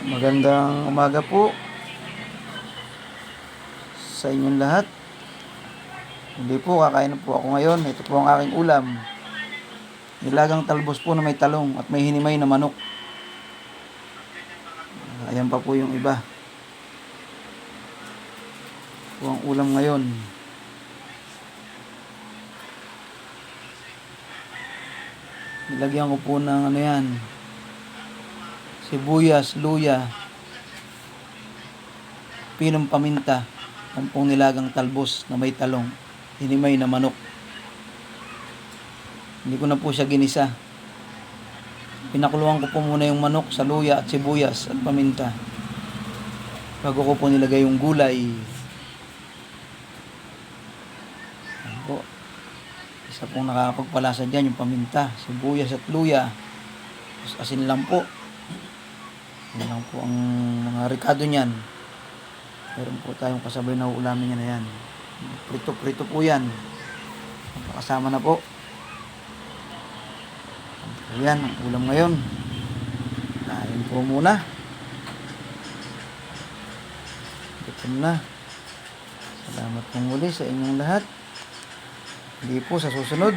Magandang umaga po sa inyong lahat. Hindi po, kakain na po ako ngayon. Ito po ang aking ulam. Nilagang talbos po na may talong at may hinimay na manok. Ayan pa po yung iba. Ito po ang ulam ngayon. Nilagyan ko po ng sibuyas, luya, pinong paminta, ang pong nilagang talbos na may talong, hinimay na manok. Hindi ko na po siya ginisa. Pinakuluan ko po muna yung manok sa luya at sibuyas at paminta bago ko po nilagay yung gulay. Ayan po. Isa pong nakakapagpalasa dyan yung paminta, sibuyas at luya. Tapos asin lang po. Yan lang po ang mga rikado niyan. Meron po tayong kasabay na uulamin niya na yan. Prito-prito po yan. Kasama na po. Ayan, ang ulam ngayon. Kain po muna. Gutom na. Salamat po muli sa inyong lahat. Hindi po sa susunod.